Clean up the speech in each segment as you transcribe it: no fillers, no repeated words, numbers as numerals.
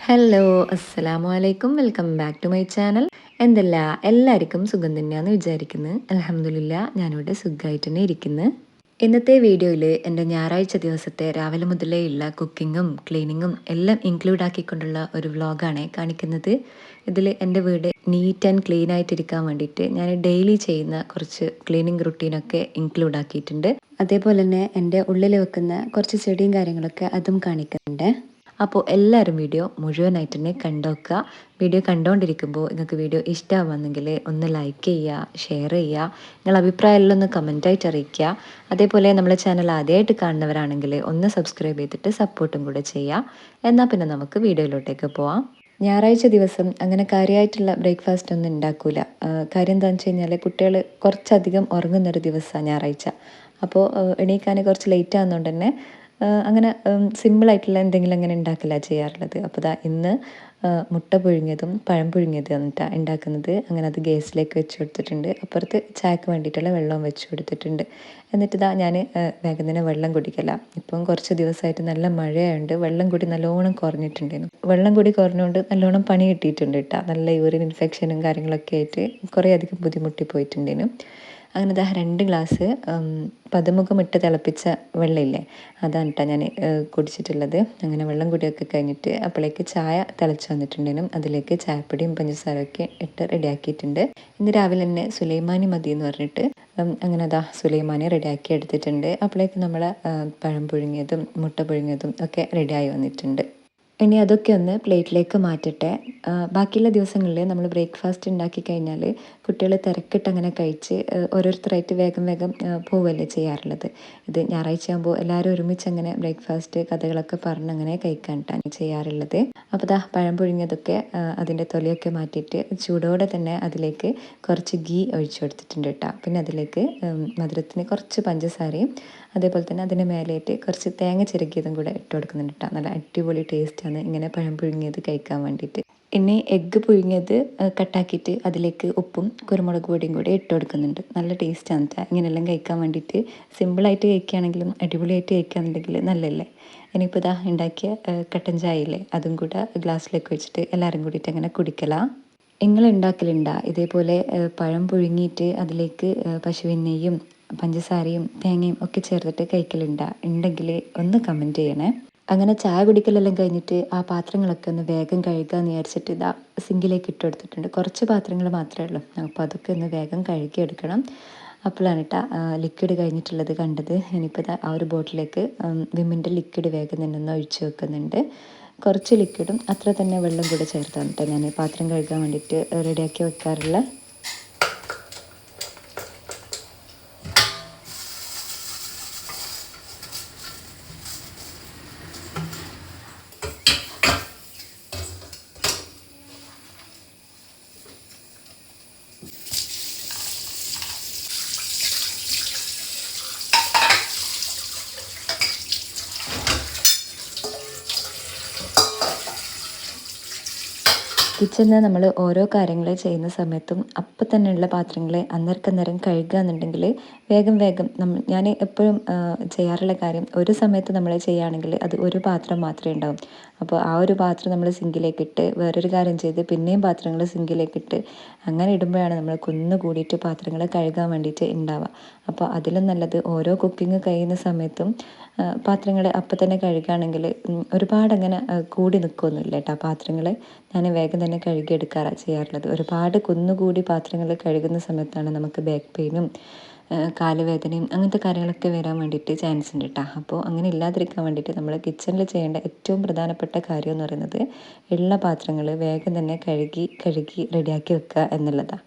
Hello, അസ്സലാമു അലൈക്കും. Welcome back to my channel. എന്തല്ല എല്ലാവർക്കും സുഖം തന്നെയാണെന്ന് വിചാരിക്കുന്നു. അൽഹംദുലില്ലാ ഞാനിവിടെ സുഖമായിട്ട് തന്നെ ഇരിക്കുന്നു. ഇന്നത്തെ വീഡിയോയിൽ എൻ്റെ ഞായറാഴ്ച ദിവസത്തെ രാവിലെ മുതലേ ഉള്ള കുക്കിങ്ങും ക്ലീനിങ്ങും എല്ലാം ഇൻക്ലൂഡ് ആക്കിക്കൊണ്ടുള്ള ഒരു വ്ളോഗാണ് കാണിക്കുന്നത്. ഇതിൽ എൻ്റെ വീട് നീറ്റ് ആൻഡ് ക്ലീൻ ആയിട്ടിരിക്കാൻ വേണ്ടിയിട്ട് ഞാൻ ഡെയിലി ചെയ്യുന്ന കുറച്ച് ക്ലീനിങ് റുട്ടീനൊക്കെ ഇൻക്ലൂഡ് ആക്കിയിട്ടുണ്ട്. അതേപോലെ തന്നെ എൻ്റെ ഉള്ളിൽ വെക്കുന്ന കുറച്ച് ചെടിയും കാര്യങ്ങളൊക്കെ അതും കാണിക്കുന്നുണ്ട്. അപ്പോൾ എല്ലാവരും വീഡിയോ മുഴുവനായിട്ട് തന്നെ കണ്ടുവെക്കുക. വീഡിയോ കണ്ടുകൊണ്ടിരിക്കുമ്പോൾ നിങ്ങൾക്ക് വീഡിയോ ഇഷ്ടമാവുന്നെങ്കിൽ ഒന്ന് ലൈക്ക് ചെയ്യുക, ഷെയർ ചെയ്യുക, നിങ്ങളുടെ അഭിപ്രായമെല്ലാം ഒന്ന് കമൻറ്റായിട്ട് അറിയിക്കുക. അതേപോലെ നമ്മളെ ചാനൽ ആദ്യമായിട്ട് കാണുന്നവരാണെങ്കിൽ ഒന്ന് സബ്സ്ക്രൈബ് ചെയ്തിട്ട് സപ്പോർട്ടും കൂടെ ചെയ്യുക. എന്നാൽ പിന്നെ നമുക്ക് വീഡിയോയിലോട്ടേക്ക് പോവാം. ഞായറാഴ്ച ദിവസം അങ്ങനെ കാര്യമായിട്ടുള്ള ബ്രേക്ക്ഫാസ്റ്റ് ഒന്നും ഉണ്ടാക്കൂല. കാര്യം എന്താണെന്ന് വെച്ച് കഴിഞ്ഞാൽ കുട്ടികൾ കുറച്ചധികം ഉറങ്ങുന്നൊരു ദിവസമാണ് ഞായറാഴ്ച. അപ്പോൾ എണീക്കാൻ കുറച്ച് ലേറ്റ് ആകുന്നതുകൊണ്ട് തന്നെ അങ്ങനെ സിമ്പിളായിട്ടുള്ള എന്തെങ്കിലും അങ്ങനെ ഉണ്ടാക്കില്ല ചെയ്യാറുള്ളത്. അപ്പോൾ ദാ ഇന്ന് മുട്ട പുഴുങ്ങിയതും പഴം പുഴുങ്ങിയതും എന്നിട്ടാണ് ഉണ്ടാക്കുന്നത്. അങ്ങനെ അത് ഗ്യാസിലേക്ക് വെച്ച് കൊടുത്തിട്ടുണ്ട്. അപ്പുറത്ത് ചായക്ക് വേണ്ടിയിട്ടുള്ള വെള്ളവും വെച്ച് കൊടുത്തിട്ടുണ്ട്. എന്നിട്ട് ഇതാ ഞാൻ വേഗം തന്നെ വെള്ളം കുടിക്കല. ഇപ്പം കുറച്ച് ദിവസമായിട്ട് നല്ല മഴയായതുകൊണ്ട് വെള്ളം കൂടി നല്ലോണം കുറഞ്ഞിട്ടുണ്ടായിരുന്നു. വെള്ളം കൂടി കുറഞ്ഞുകൊണ്ട് നല്ലോണം പണി കിട്ടിയിട്ടുണ്ട് കേട്ടോ. നല്ല യൂറിൻ ഇൻഫെക്ഷനും കാര്യങ്ങളൊക്കെ ആയിട്ട് കുറേ അധികം ബുദ്ധിമുട്ടി പോയിട്ടുണ്ടേനു. അങ്ങനെ ദാ 2 ഗ്ലാസ് പതുമുഖമിട്ട് തിളപ്പിച്ച വെള്ളമില്ലേ, അതാണ് കേട്ടോ ഞാൻ കുടിച്ചിട്ടുള്ളത്. അങ്ങനെ വെള്ളം കുടിയൊക്കെ കഴിഞ്ഞിട്ട് അപ്പോഴേക്ക് ചായ തിളച്ച് വന്നിട്ടുണ്ടേനും അതിലേക്ക് ചായപ്പൊടിയും പഞ്ചസാരയൊക്കെ ഇട്ട് റെഡിയാക്കിയിട്ടുണ്ട്. ഇന്ന് രാവിലെ തന്നെ സുലൈമാനി മതി എന്ന് പറഞ്ഞിട്ട് അങ്ങനെ അതാ സുലൈമാനി റെഡിയാക്കി എടുത്തിട്ടുണ്ട്. അപ്പോഴേക്ക് നമ്മൾ പഴം പുഴുങ്ങിയതും മുട്ട പുഴുങ്ങിയതും ഒക്കെ റെഡിയായി വന്നിട്ടുണ്ട്. ഇനി അതൊക്കെ ഒന്ന് പ്ലേറ്റിലേക്ക് മാറ്റട്ടെ. ബാക്കിയുള്ള ദിവസങ്ങളിൽ നമ്മൾ ബ്രേക്ക്ഫാസ്റ്റ് ഉണ്ടാക്കി കഴിഞ്ഞാൽ കുട്ടികൾ തിരക്കിട്ട് അങ്ങനെ കഴിച്ച് ഓരോരുത്തരായിട്ട് വേഗം വേഗം പോവുകയല്ലേ ചെയ്യാറുള്ളത്. ഇത് ഞായറാഴ്ച ആകുമ്പോൾ എല്ലാവരും ഒരുമിച്ച് അങ്ങനെ ബ്രേക്ക്ഫാസ്റ്റ് കഥകളൊക്കെ പറഞ്ഞ് അങ്ങനെ കഴിക്കാനായിട്ടാണ് ചെയ്യാറുള്ളത്. അപ്പോൾ ദാ പഴം പുഴുങ്ങിയതൊക്കെ അതിൻ്റെ തൊലിയൊക്കെ മാറ്റിയിട്ട് ചൂടോടെ തന്നെ അതിലേക്ക് കുറച്ച് ഗീ ഒഴിച്ചു കൊടുത്തിട്ടുണ്ട് കേട്ടോ. പിന്നെ അതിലേക്ക് മധുരത്തിന് കുറച്ച് പഞ്ചസാരയും അതേപോലെ തന്നെ അതിൻ്റെ മേലേറ്റ് കുറച്ച് തേങ്ങ ചിരകിയതും കൂടെ ഇട്ട് കൊടുക്കുന്നുണ്ട് കേട്ടോ. നല്ല അടിപൊളി ടേസ്റ്റാണ് ഇങ്ങനെ പഴം പുഴുങ്ങിയത് കഴിക്കാൻ വേണ്ടിയിട്ട്. ഇനി എഗ്ഗ് പുഴുങ്ങിയത് കട്ടാക്കിയിട്ട് അതിലേക്ക് ഉപ്പും കുരുമുളക് പൊടിയും കൂടി ഇട്ട് കൊടുക്കുന്നുണ്ട്. നല്ല ടേസ്റ്റാണ് കേട്ടോ ഇങ്ങനെയെല്ലാം കഴിക്കാൻ വേണ്ടിയിട്ട്. സിമ്പിളായിട്ട് കഴിക്കുകയാണെങ്കിലും അടിപൊളിയായിട്ട് കഴിക്കുകയാണെന്നുണ്ടെങ്കിൽ നല്ലല്ലേ. ഇനിയിപ്പോൾ ഇതാ ഉണ്ടാക്കിയ കട്ടൻ ചായയില്ലേ അതും കൂടെ ഗ്ലാസ്സിലേക്ക് വെച്ചിട്ട് എല്ലാവരും കൂടിയിട്ട് അങ്ങനെ കുടിക്കലാ. നിങ്ങൾ ഉണ്ടാക്കലുണ്ടാ ഇതേപോലെ പഴം പുഴുങ്ങിയിട്ട് അതിലേക്ക് പശുവിൻ നെയ്യും പഞ്ചസാരയും തേങ്ങയും ഒക്കെ ചേർത്തിട്ട് കഴിക്കലുണ്ടാ? ഉണ്ടെങ്കിൽ ഒന്ന് കമൻറ്റ് ചെയ്യണേ. അങ്ങനെ ചായ കുടിക്കലെല്ലാം കഴിഞ്ഞിട്ട് ആ പാത്രങ്ങളൊക്കെ ഒന്ന് വേഗം കഴുകാമെന്ന് വിചാരിച്ചിട്ട് ഇതാ സിങ്കിലേക്ക് ഇട്ട് കൊടുത്തിട്ടുണ്ട്. കുറച്ച് പാത്രങ്ങൾ മാത്രമേ ഉള്ളൂ. അപ്പോൾ അതൊക്കെ ഒന്ന് വേഗം കഴുകിയെടുക്കണം. അപ്പോഴാണ് കേട്ടോ ലിക്വിഡ് കഴിഞ്ഞിട്ടുള്ളത് കണ്ടത്. ഇനിയിപ്പോൾ ആ ഒരു ബോട്ടിലേക്ക് വിമ്മിൻ്റെ ലിക്വിഡ് വേഗം തന്നെ ഒന്ന് ഒഴിച്ച് വെക്കുന്നുണ്ട്. കുറച്ച് ലിക്വിഡും അത്ര തന്നെ വെള്ളം കൂടെ ചേർത്താണ് കേട്ടോ ഞാൻ പാത്രം കഴുകാൻ വേണ്ടിയിട്ട് റെഡിയാക്കി വെക്കാറുള്ള. കിച്ചണിൽ നമ്മൾ ഓരോ കാര്യങ്ങൾ ചെയ്യുന്ന സമയത്തും അപ്പം തന്നെയുള്ള പാത്രങ്ങൾ അന്നേരം കഴുകുക എന്നുണ്ടെങ്കിൽ വേഗം വേഗം ഞാൻ എപ്പോഴും ചെയ്യാറുള്ള കാര്യം ഒരു സമയത്ത് നമ്മൾ ചെയ്യുകയാണെങ്കിൽ അത് ഒരു പാത്രം മാത്രമേ ഉണ്ടാവും. അപ്പോൾ ആ ഒരു പാത്രം നമ്മൾ സിങ്കിലേക്കിട്ട് വേറൊരു കാര്യം ചെയ്ത് പിന്നെയും പാത്രങ്ങൾ സിങ്കിലേക്കിട്ട് അങ്ങനെ ഇടുമ്പോഴാണ് നമ്മൾ കുന്നു കൂടിയിട്ട് പാത്രങ്ങൾ കഴുകാൻ വേണ്ടിയിട്ട് ഉണ്ടാവുക. അപ്പോൾ അതിലും നല്ലത് ഓരോ കുക്കിംഗ് കഴിയുന്ന സമയത്തും പാത്രങ്ങൾ അപ്പം തന്നെ കഴുകുകയാണെങ്കിൽ ഒരുപാട് അങ്ങനെ കൂടി നിൽക്കുകയൊന്നുമില്ല കേട്ടോ പാത്രങ്ങൾ. ഞാൻ വേഗം തന്നെ കഴുകിയെടുക്കാറാണ് ചെയ്യാറുള്ളത്. ഒരുപാട് കുന്നുകൂടി പാത്രങ്ങൾ കഴുകുന്ന സമയത്താണ് നമുക്ക് ബാക്ക് പെയിനും കാലുവേദനയും അങ്ങനത്തെ കാര്യങ്ങളൊക്കെ വരാൻ വേണ്ടിയിട്ട് ചാൻസ് ഉണ്ട് കേട്ടോ. അപ്പോൾ അങ്ങനെ ഇല്ലാതിരിക്കാൻ വേണ്ടിയിട്ട് നമ്മൾ കിച്ചണിൽ ചെയ്യേണ്ട ഏറ്റവും പ്രധാനപ്പെട്ട കാര്യം എന്ന് പറയുന്നത് ഉള്ള പാത്രങ്ങൾ വേഗം തന്നെ കഴുകി റെഡിയാക്കി വെക്കുക എന്നുള്ളതാണ്.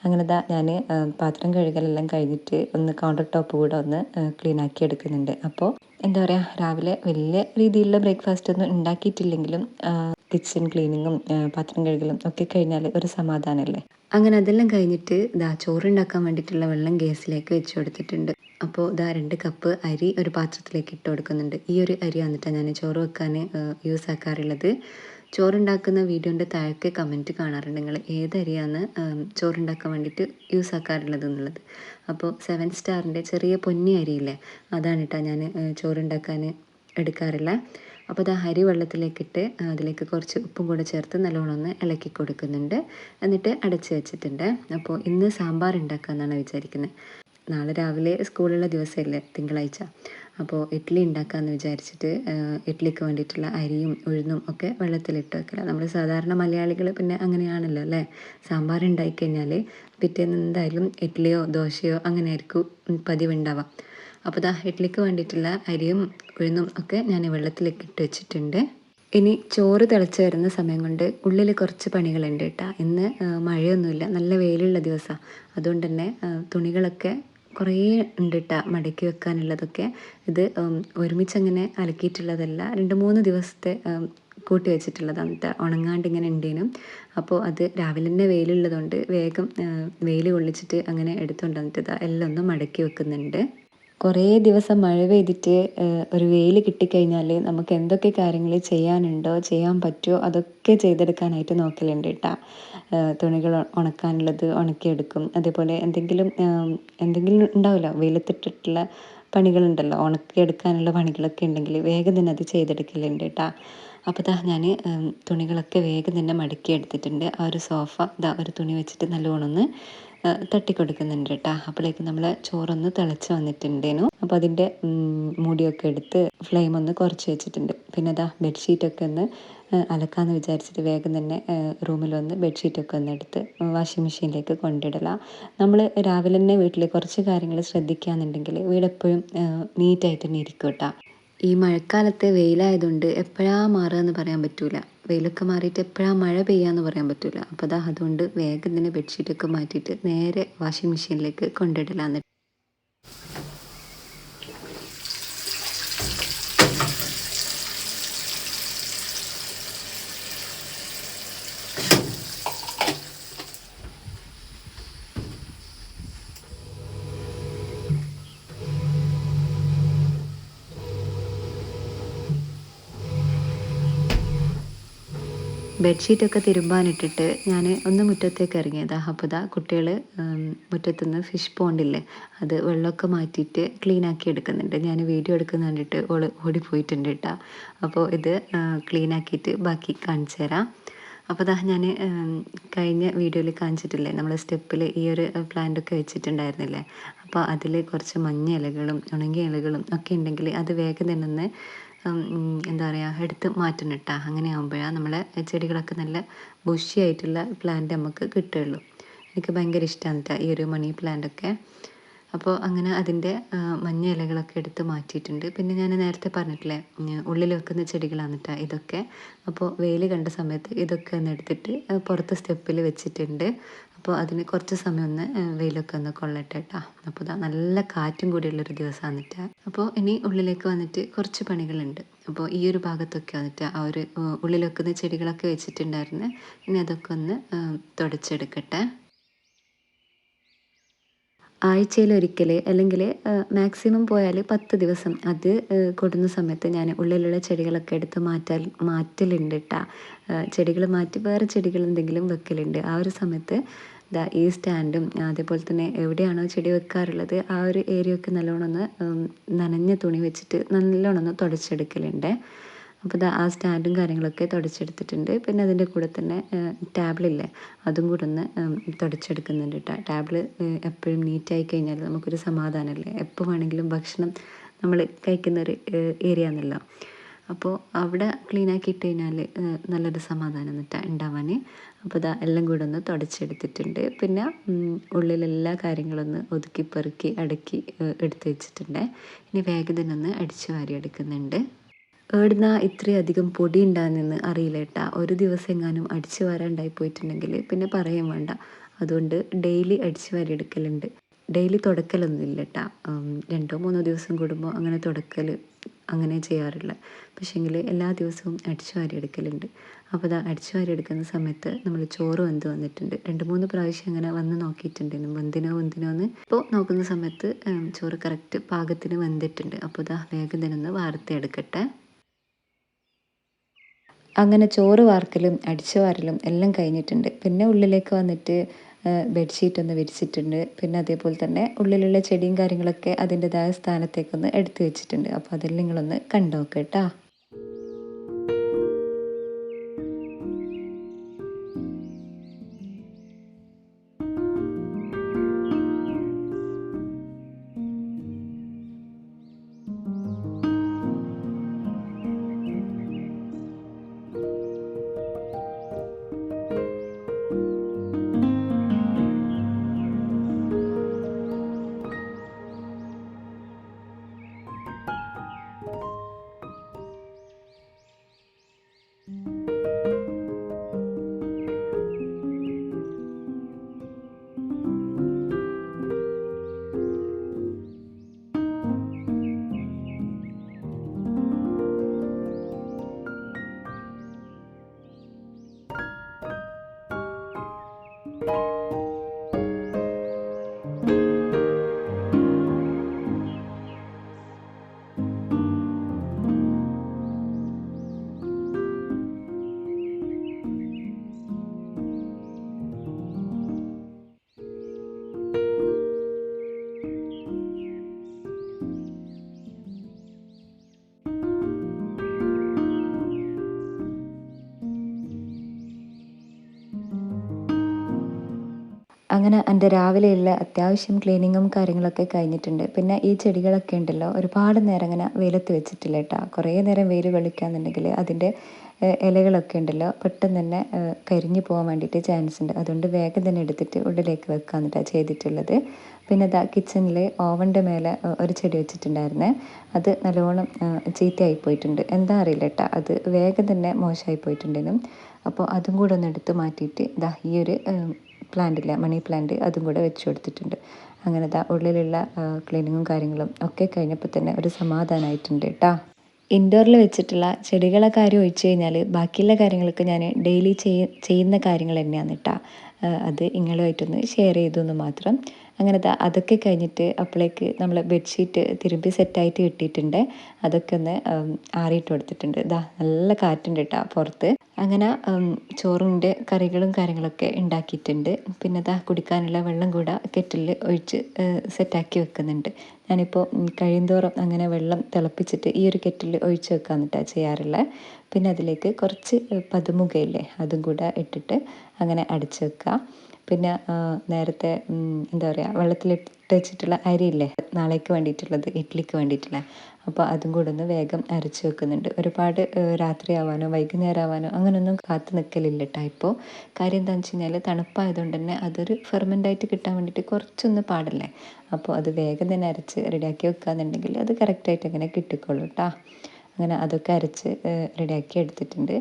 അങ്ങനെ ഞാൻ പാത്രം കഴുകലെല്ലാം കഴിഞ്ഞിട്ട് ഒന്ന് കൗണ്ടർ ടോപ്പ് കൂടെ ഒന്ന് ക്ലീൻ ആക്കി എടുക്കുന്നുണ്ട്. അപ്പോൾ എന്താ പറയുക, രാവിലെ വലിയ രീതിയിലുള്ള ബ്രേക്ക്ഫാസ്റ്റ് ഒന്നും ഉണ്ടാക്കിയിട്ടില്ലെങ്കിലും കിച്ചൺ ക്ലീനിങ്ങും പാത്രം കഴുകലും ഒക്കെ കഴിഞ്ഞാൽ ഒരു സമാധാനമല്ലേ. അങ്ങനെ അതെല്ലാം കഴിഞ്ഞിട്ട് ചോറുണ്ടാക്കാൻ വേണ്ടിയിട്ടുള്ള വെള്ളം ഗ്യാസിലേക്ക് വെച്ച് കൊടുത്തിട്ടുണ്ട്. അപ്പോൾ 2 കപ്പ് അരി ഒരു പാത്രത്തിലേക്ക് ഇട്ട് കൊടുക്കുന്നുണ്ട്. ഈ ഒരു അരി വന്നിട്ടാണ് ഞാൻ ചോറ് വെക്കാൻ യൂസ് ആക്കാറുള്ളത്. ചോറുണ്ടാക്കുന്ന വീഡിയോൻ്റെ താഴെ കമൻറ്റ് കാണാറുണ്ട് നിങ്ങൾ ഏത് അരിയാണ് ചോറുണ്ടാക്കാൻ വേണ്ടിയിട്ട് യൂസ് ആക്കാറുള്ളത് എന്നുള്ളത്. അപ്പോൾ 7 സ്റ്റാറിൻ്റെ ചെറിയ പൊന്നി അരിയില്ലേ, അതാണ് കേട്ടോ ഞാൻ ചോറുണ്ടാക്കാൻ എടുക്കാറില്ല. അപ്പോൾ അത് അരി വെള്ളത്തിലേക്കിട്ട് അതിലേക്ക് കുറച്ച് ഉപ്പും കൂടെ ചേർത്ത് നല്ലോണം ഒന്ന് ഇളക്കി കൊടുക്കുന്നുണ്ട്. എന്നിട്ട് അടച്ച് വെച്ചിട്ടുണ്ട്. അപ്പോൾ ഇന്ന് സാമ്പാർ ഉണ്ടാക്കാമെന്നാണ് വിചാരിക്കുന്നത്. നാളെ രാവിലെ സ്കൂളുള്ള ദിവസമല്ലേ, തിങ്കളാഴ്ച. അപ്പോൾ ഇഡ്ഡലി ഉണ്ടാക്കാമെന്ന് വിചാരിച്ചിട്ട് ഇഡ്ഡലിക്ക് വേണ്ടിയിട്ടുള്ള അരിയും ഉഴുന്നും ഒക്കെ വെള്ളത്തിലിട്ട് വെക്കില്ല. നമ്മൾ സാധാരണ മലയാളികൾ പിന്നെ അങ്ങനെയാണല്ലോ അല്ലേ. സാമ്പാർ ഉണ്ടായിക്കഴിഞ്ഞാൽ പിറ്റേന്ന് എന്തായാലും ഇഡ്ഡലിയോ ദോശയോ അങ്ങനെ ആയിരിക്കും പതിവുണ്ടാവുക. അപ്പോൾ ഇഡ്ഡലിക്ക് വേണ്ടിയിട്ടുള്ള അരിയും ഉഴുന്നും ഒക്കെ ഞാൻ വെള്ളത്തിലേക്ക് ഇട്ട് വെച്ചിട്ടുണ്ട്. ഇനി ചോറ് തിളച്ച് വരുന്ന സമയം കൊണ്ട് ഉള്ളിൽ കുറച്ച് പണികളുണ്ട് കേട്ടോ. ഇന്ന് മഴയൊന്നുമില്ല, നല്ല വെയിലുള്ള ദിവസമാണ്. അതുകൊണ്ട് തന്നെ തുണികളൊക്കെ കുറേ ഉണ്ട് കേട്ടോ മടക്കി വെക്കാനുള്ളതൊക്കെ. ഇത് ഒരുമിച്ചങ്ങനെ അലക്കിയിട്ടുള്ളതല്ല, 2-3 ദിവസത്തെ കൂട്ടി വെച്ചിട്ടുള്ളതാണ് കേട്ടോ. ഉണങ്ങാണ്ട് ഇങ്ങനെ ഉണ്ടേനും. അപ്പോൾ അത് രാവിലെ തന്നെ വെയിലുള്ളതുകൊണ്ട് വേഗം വെയിൽ കൊള്ളിച്ചിട്ട് അങ്ങനെ എടുത്തുകൊണ്ട് വന്നിട്ട് എല്ലാം ഒന്ന് മടക്കി വെക്കുന്നുണ്ട്. കുറേ ദിവസം മഴ പെയ്തിട്ട് ഒരു വെയിൽ കിട്ടിക്കഴിഞ്ഞാൽ നമുക്ക് എന്തൊക്കെ കാര്യങ്ങൾ ചെയ്യാനുണ്ടോ, ചെയ്യാൻ പറ്റുമോ അതൊക്കെ ചെയ്തെടുക്കാനായിട്ട് നോക്കലുണ്ട് കേട്ടോ. തുണികൾ ഉണക്കാനുള്ളത് ഉണക്കിയെടുക്കും. അതേപോലെ എന്തെങ്കിലും ഉണ്ടാവുമല്ലോ വെയിലത്തിട്ടിട്ടുള്ള പണികളുണ്ടല്ലോ, ഉണക്കിയെടുക്കാനുള്ള പണികളൊക്കെ ഉണ്ടെങ്കിൽ വേഗം തന്നെ അത് ചെയ്തെടുക്കലുണ്ട് കേട്ടോ. അപ്പോൾ ഞാൻ തുണികളൊക്കെ വേഗം തന്നെ മടക്കി എടുത്തിട്ടുണ്ട്. ആ ഒരു സോഫ ഒരു തുണി വെച്ചിട്ട് നല്ലോണം ഒന്ന് തട്ടി കൊടുക്കുന്നുണ്ട് കേട്ടോ. അപ്പോഴേക്കും നമ്മൾ ചോറൊന്ന് തിളച്ച് വന്നിട്ടുണ്ടേനു. അപ്പോൾ അതിൻ്റെ മൂടിയൊക്കെ എടുത്ത് ഫ്ലെയിം ഒന്ന് കുറച്ച് വെച്ചിട്ടുണ്ട്. പിന്നെ ബെഡ്ഷീറ്റൊക്കെ ഒന്ന് അലക്കാമെന്ന് വിചാരിച്ചിട്ട് വേഗം തന്നെ റൂമിലൊന്ന് ബെഡ്ഷീറ്റൊക്കെ ഒന്ന് എടുത്ത് വാഷിംഗ് മെഷീനിലേക്ക് കൊണ്ടിടலாம். നമ്മൾ രാവിലെ തന്നെ വീട്ടിൽ കുറച്ച് കാര്യങ്ങൾ ശ്രദ്ധിക്കുകയാണെന്നുണ്ടെങ്കിൽ വീടെപ്പോഴും നീറ്റായിട്ട് തന്നെ ഇരിക്കും കേട്ടോ. ഈ മഴക്കാലത്തെ വെയിലായതുകൊണ്ട് എപ്പോഴാണ് മാറുക എന്ന് പറയാൻ പറ്റില്ല. വെയിലൊക്കെ മാറിയിട്ട് എപ്പോഴാണ് മഴ പെയ്യാന്ന് പറയാൻ പറ്റില്ല. അപ്പോൾ അതുകൊണ്ട് വേഗം തന്നെ ബെഡ്ഷീറ്റൊക്കെ മാറ്റിയിട്ട് നേരെ വാഷിംഗ് മെഷീനിലേക്ക് കൊണ്ടിടലാന്ന്. ബെഡ്ഷീറ്റൊക്കെ തിരുമ്പാനിട്ടിട്ട് ഞാൻ ഒന്ന് മുറ്റത്തേക്ക് ഇറങ്ങിയതാണ്. അപ്പോൾ കുട്ടികൾ മുറ്റത്തുനിന്ന് ഫിഷ് പോണ്ടില്ലേ, അത് വെള്ളമൊക്കെ മാറ്റിയിട്ട് ക്ലീൻ ആക്കി എടുക്കുന്നുണ്ട്. ഞാൻ വീഡിയോ എടുക്കുന്ന കണ്ടിട്ട് ഓടിപ്പോയിട്ടുണ്ട് കേട്ടോ. അപ്പോൾ ഇത് ക്ലീൻ ആക്കിയിട്ട് ബാക്കി കാണിച്ചു തരാം. അപ്പോൾ ഞാൻ കഴിഞ്ഞ വീഡിയോയിൽ കാണിച്ചിട്ടില്ലേ, നമ്മൾ സ്റ്റെപ്പിൽ ഈ ഒരു പ്ലാന്റൊക്കെ വെച്ചിട്ടുണ്ടായിരുന്നില്ലേ. അപ്പോൾ അതിൽ കുറച്ച് മഞ്ഞ ഇലകളും ഉണങ്ങിയ ഇലകളും ഒക്കെ ഉണ്ടെങ്കിൽ അത് വേഗം തന്നെ ഒന്ന് എന്താ പറയുക എടുത്ത് മാറ്റണം കേട്ടോ. അങ്ങനെ ആകുമ്പോഴാണ് നമ്മളെ ചെടികളൊക്കെ നല്ല ബുഷിയായിട്ടുള്ള പ്ലാന്റ് നമുക്ക് കിട്ടുകയുള്ളൂ. എനിക്ക് ഭയങ്കര ഇഷ്ടമാണ് കേട്ടോ ഈ ഒരു മണി പ്ലാന്റൊക്കെ. അപ്പോൾ അങ്ങനെ അതിൻ്റെ മഞ്ഞ ഇലകളൊക്കെ എടുത്ത് മാറ്റിയിട്ടുണ്ട്. പിന്നെ ഞാൻ നേരത്തെ പറഞ്ഞിട്ടില്ലേ ഉള്ളിൽ വെക്കുന്ന ചെടികളാണ് കേട്ടോ ഇതൊക്കെ. അപ്പോൾ വെയിൽ കണ്ട സമയത്ത് ഇതൊക്കെ ഒന്ന് എടുത്തിട്ട് പുറത്ത് സ്റ്റെപ്പിൽ വെച്ചിട്ടുണ്ട്. അപ്പോൾ അതിന് കുറച്ച് സമയം ഒന്ന് വെയിലൊക്കെ ഒന്ന് കൊള്ളട്ടെ കേട്ടോ. അപ്പോൾ നല്ല കാറ്റും കൂടിയുള്ളൊരു ദിവസമാണ് കേട്ടോ. അപ്പോൾ ഇനി ഉള്ളിലേക്ക് വന്നിട്ട് കുറച്ച് പണികളുണ്ട്. അപ്പോൾ ഈ ഒരു ഭാഗത്തൊക്കെ വന്നിട്ട് ആ ഒരു ഉള്ളിൽ വെക്കുന്ന ചെടികളൊക്കെ വെച്ചിട്ടുണ്ടായിരുന്നു. ഇനി അതൊക്കെ ഒന്ന് തുടച്ചെടുക്കട്ടെ. ആഴ്ചയിലൊരിക്കൽ അല്ലെങ്കിൽ മാക്സിമം പോയാൽ 10 ദിവസം അത് കൊടുന്ന സമയത്ത് ഞാൻ ഉള്ളിലുള്ള ചെടികളൊക്കെ എടുത്ത് മാറ്റലുണ്ട് കേട്ടോ. ചെടികൾ മാറ്റി വേറെ ചെടികൾ എന്തെങ്കിലും വെക്കലുണ്ട്. ആ ഒരു സമയത്ത് ഈ സ്റ്റാൻഡും അതേപോലെ തന്നെ എവിടെയാണോ ചെടി വെക്കാറുള്ളത് ആ ഒരു ഏരിയ ഒക്കെ നല്ലോണം ഒന്ന് നനഞ്ഞ തുണി വെച്ചിട്ട് നല്ലോണം ഒന്ന് തുടച്ചെടുക്കലുണ്ട്. അപ്പോൾ ആ സ്റ്റാൻഡും കാര്യങ്ങളൊക്കെ തുടച്ചെടുത്തിട്ടുണ്ട്. പിന്നെ അതിൻ്റെ കൂടെ തന്നെ ടേബിളില്ലേ അതും കൂടെ ഒന്ന് തുടച്ചെടുക്കുന്നുണ്ട് കേട്ടോ. ടേബിൾ എപ്പോഴും നീറ്റായി കഴിഞ്ഞാൽ നമുക്കൊരു സമാധാനമല്ലേ. എപ്പോൾ വേണമെങ്കിലും ഭക്ഷണം നമ്മൾ കഴിക്കുന്നൊരു ഏരിയ ആണല്ലോ. അപ്പോൾ അവിടെ ക്ലീൻ ആക്കിയിട്ട് കഴിഞ്ഞാൽ നല്ലൊരു സമാധാനം ഉണ്ടാവാൻ. അപ്പോൾ എല്ലാം കൂടെ ഒന്ന് തുടച്ചെടുത്തിട്ടുണ്ട്. പിന്നെ ഉള്ളിലെല്ലാ കാര്യങ്ങളൊന്ന് ഒതുക്കി പെറുക്കി അടക്കി എടുത്ത് വെച്ചിട്ടുണ്ട്. ഇനി വേഗം ഒന്ന് അടിച്ചു വാരി എടുക്കുന്നുണ്ട്. എവിടുന്ന ഇത്രയധികം പൊടി ഉണ്ടാകുന്നെന്ന് അറിയില്ല കേട്ടോ. ഒരു ദിവസം എങ്ങാനും അടിച്ചു വാരാണ്ടായി പോയിട്ടുണ്ടെങ്കിൽ പിന്നെ പറയാൻ വേണ്ട. അതുകൊണ്ട് ഡെയിലി അടിച്ചു വാരി എടുക്കലുണ്ട്. ഡെയിലി തുടക്കലൊന്നുമില്ല കേട്ടോ. 2-3 ദിവസം കൂടുമ്പോൾ അങ്ങനെ തുടക്കൽ അങ്ങനെ ചെയ്യാറുള്ളത്. പക്ഷേങ്കിൽ എല്ലാ ദിവസവും അടിച്ചു വാരി എടുക്കലുണ്ട്. അപ്പോൾ അടിച്ചു വാരി എടുക്കുന്ന സമയത്ത് നമ്മൾ ചോറ് വെന്ത് വന്നിട്ടുണ്ട്. 2-3 പ്രാവശ്യം അങ്ങനെ വന്ന് നോക്കിയിട്ടുണ്ടായിരുന്നു വെന്തിനോ എന്ന്. ഇപ്പോൾ നോക്കുന്ന സമയത്ത് ചോറ് കറക്റ്റ് പാകത്തിന് വെന്തിട്ടുണ്ട്. അപ്പോൾ വേഗം തന്നെ ഒന്ന് വാർത്തെടുക്കട്ടെ. അങ്ങനെ ചോറ് വാർക്കലും അടിച്ചു വാരലും എല്ലാം കഴിഞ്ഞിട്ടുണ്ട്. പിന്നെ ഉള്ളിലേക്ക് വന്നിട്ട് ബെഡ്ഷീറ്റ് ഒന്ന് വിരിച്ചിട്ടുണ്ട്. പിന്നെ അതേപോലെ തന്നെ ഉള്ളിലുള്ള ചെടിയും കാര്യങ്ങളൊക്കെ അതിൻ്റെതായ സ്ഥാനത്തേക്കൊന്ന് എടുത്തു വെച്ചിട്ടുണ്ട്. അപ്പോൾ അതിൽ നിങ്ങളൊന്ന് കണ്ടു നോക്കുക കേട്ടോ. അങ്ങനെ എൻ്റെ രാവിലെയുള്ള അത്യാവശ്യം ക്ലീനിങ്ങും കാര്യങ്ങളൊക്കെ കഴിഞ്ഞിട്ടുണ്ട്. പിന്നെ ഈ ചെടികളൊക്കെ ഉണ്ടല്ലോ, ഒരുപാട് നേരം അങ്ങനെ വെയിലത്ത് വെച്ചിട്ടില്ല കേട്ടോ. കുറേ നേരം വെയിൽ കൊള്ളിക്കാന്നുണ്ടെങ്കിൽ അതിൻ്റെ ഇലകളൊക്കെ ഉണ്ടല്ലോ പെട്ടെന്ന് തന്നെ കരിഞ്ഞു പോകാൻ വേണ്ടിയിട്ട് ചാൻസ് ഉണ്ട്. അതുകൊണ്ട് വേഗം തന്നെ എടുത്തിട്ട് ഉള്ളിലേക്ക് വെക്കാന്നിട്ടാണ് ചെയ്തിട്ടുള്ളത്. പിന്നെ ഇതാ കിച്ചണിൽ ഓവൻ്റെ മേലെ ഒരു ചെടി വെച്ചിട്ടുണ്ടായിരുന്നേ. അത് നല്ലോണം ചീത്തയായി പോയിട്ടുണ്ട്. എന്താ അറിയില്ല കേട്ടോ, അത് വേഗം തന്നെ മോശമായി പോയിട്ടുണ്ടേനും. അപ്പോൾ അതും കൂടെ ഒന്ന് എടുത്ത് മാറ്റിയിട്ട് ഇതാ ഈ ഒരു പ്ലാന്റ് ഇല്ല, മണി പ്ലാന്റ്, അതും കൂടെ വെച്ച് കൊടുത്തിട്ടുണ്ട്. അങ്ങനെ ഉള്ളിലുള്ള ക്ലീനിങ്ങും കാര്യങ്ങളും ഒക്കെ കഴിഞ്ഞപ്പോൾ തന്നെ ഒരു സമാധാനമായിട്ടുണ്ട് കേട്ടോ. ഇൻഡോറിൽ വെച്ചിട്ടുള്ള ചെടികളെ കാര്യം ഒഴിച്ചു കഴിഞ്ഞാൽ ബാക്കിയുള്ള കാര്യങ്ങളൊക്കെ ഞാൻ ഡെയിലി ചെയ്യുന്ന കാര്യങ്ങൾ തന്നെയാണ് കേട്ടോ. അത് നിങ്ങളുമായിട്ടൊന്ന് ഷെയർ ചെയ്തു എന്ന് മാത്രം. അങ്ങനെ അതൊക്കെ കഴിഞ്ഞിട്ട് അപ്പോഴേക്ക് നമ്മൾ ബെഡ്ഷീറ്റ് തിരുമ്പി സെറ്റായിട്ട് കിട്ടിയിട്ടുണ്ട്. അതൊക്കെ ഒന്ന് ആറിയിട്ട് കൊടുത്തിട്ടുണ്ട്. നല്ല കാറ്റുണ്ട് കേട്ടോ പുറത്ത്. അങ്ങനെ ചോറിൻ്റെ കറികളും കാര്യങ്ങളൊക്കെ ഉണ്ടാക്കിയിട്ടുണ്ട്. പിന്നെ കുടിക്കാനുള്ള വെള്ളം കൂടെ കെറ്റിലിൽ ഒഴിച്ച് സെറ്റാക്കി വെക്കുന്നുണ്ട്. ഞാനിപ്പോൾ കഴിയുന്തോറും അങ്ങനെ വെള്ളം തിളപ്പിച്ചിട്ട് ഈ ഒരു കെറ്റിലിൽ ഒഴിച്ച് വെക്കാന്നിട്ടാണ് ചെയ്യാറുള്ളത്. പിന്നെ അതിലേക്ക് കുറച്ച് പതുമുകയില്ലേ, അതും കൂടെ ഇട്ടിട്ട് അങ്ങനെ അടച്ച് വെക്കുക. പിന്നെ നേരത്തെ എന്താ പറയുക, വെള്ളത്തിലിട്ട് വെച്ചിട്ടുള്ള അരിയില്ലേ, നാളേക്ക് വേണ്ടിയിട്ടുള്ളത്, ഇഡ്ഡലിക്ക് വേണ്ടിയിട്ടുള്ള, അപ്പോൾ അതും കൂടെ ഒന്ന് വേഗം അരച്ച് വെക്കുന്നുണ്ട്. ഒരുപാട് രാത്രിയാവാനോ വൈകുന്നേരം ആവാനോ അങ്ങനെയൊന്നും കാത്തു നിൽക്കലില്ല കേട്ടോ. ഇപ്പോൾ കാര്യം എന്താണെന്ന് വെച്ച് കഴിഞ്ഞാൽ തണുപ്പായതുകൊണ്ട് തന്നെ അതൊരു ഫെർമെൻ്റായിട്ട് കിട്ടാൻ വേണ്ടിയിട്ട് കുറച്ചൊന്ന് പാടല്ലേ. അപ്പോൾ അത് വേഗം തന്നെ അരച്ച് റെഡിയാക്കി വെക്കുകയെന്നുണ്ടെങ്കിൽ അത് കറക്റ്റായിട്ട് അങ്ങനെ കിട്ടിക്കോളൂ കേട്ടോ. അങ്ങനെ അതൊക്കെ അരച്ച് റെഡിയാക്കി എടുത്തിട്ടുണ്ട്.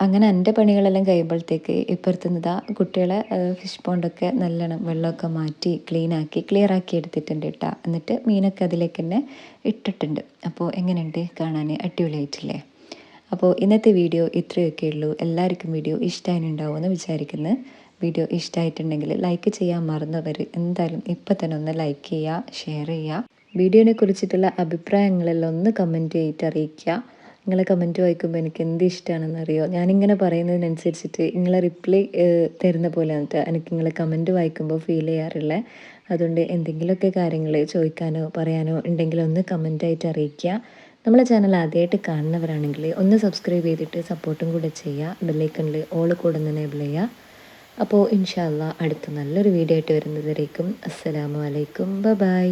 അങ്ങനെ എൻ്റെ പണികളെല്ലാം കഴിയുമ്പോഴത്തേക്ക് ഇപ്പുറത്തുനിന്ന് കുട്ടികളെ ഫിഷ് പോണ്ടൊക്കെ നല്ലോണം വെള്ളമൊക്കെ മാറ്റി ക്ലിയറാക്കി എടുത്തിട്ടുണ്ട് കേട്ടോ. എന്നിട്ട് മീനൊക്കെ അതിലേക്ക് തന്നെ ഇട്ടിട്ടുണ്ട്. അപ്പോൾ എങ്ങനെയുണ്ട് കാണാൻ? അടിപൊളിയായിട്ടില്ലേ? അപ്പോൾ ഇന്നത്തെ വീഡിയോ ഇത്രയൊക്കെ ഉള്ളൂ. എല്ലാവർക്കും വീഡിയോ ഇഷ്ടമായിട്ടുണ്ടാവുമെന്ന് വിചാരിക്കുന്നു. വീഡിയോ ഇഷ്ടമായിട്ടുണ്ടെങ്കിൽ ലൈക്ക് ചെയ്യാൻ മറന്നവർ എന്തായാലും ഇപ്പം തന്നെ ഒന്ന് ലൈക്ക് ചെയ്യുക, ഷെയർ ചെയ്യുക. വീഡിയോനെ കുറിച്ചിട്ടുള്ള അഭിപ്രായങ്ങളെല്ലാം ഒന്ന് കമൻറ്റ് ചെയ്തിട്ട് അറിയിക്കുക. നിങ്ങളെ കമൻറ്റ് വായിക്കുമ്പോൾ എനിക്ക് എന്ത് ഇഷ്ടമാണെന്നറിയോ, ഞാനിങ്ങനെ പറയുന്നതിനനുസരിച്ചിട്ട് നിങ്ങളെ റിപ്ലൈ തരുന്ന പോലെ എന്നിട്ട് എനിക്ക് നിങ്ങളെ കമൻറ്റ് വായിക്കുമ്പോൾ ഫീൽ ചെയ്യാറുള്ളത്. അതുകൊണ്ട് എന്തെങ്കിലുമൊക്കെ കാര്യങ്ങൾ ചോദിക്കാനോ പറയാനോ ഉണ്ടെങ്കിൽ ഒന്ന് കമൻറ്റായിട്ട് അറിയിക്കുക. നമ്മളെ ചാനൽ ആദ്യമായിട്ട് കാണുന്നവരാണെങ്കിൽ ഒന്ന് സബ്സ്ക്രൈബ് ചെയ്തിട്ട് സപ്പോർട്ടും കൂടെ ചെയ്യുക. ബെല്ലൈക്കണിൽ ഓൾ കൂടെ ഒന്ന് എനേബിൾ ചെയ്യുക. അപ്പോൾ ഇൻഷാ അല്ലാഹ് അടുത്ത നല്ലൊരു വീഡിയോ ആയിട്ട് വരുന്നതുവരേക്കും അസ്സലാമു അലൈക്കും, ബൈ.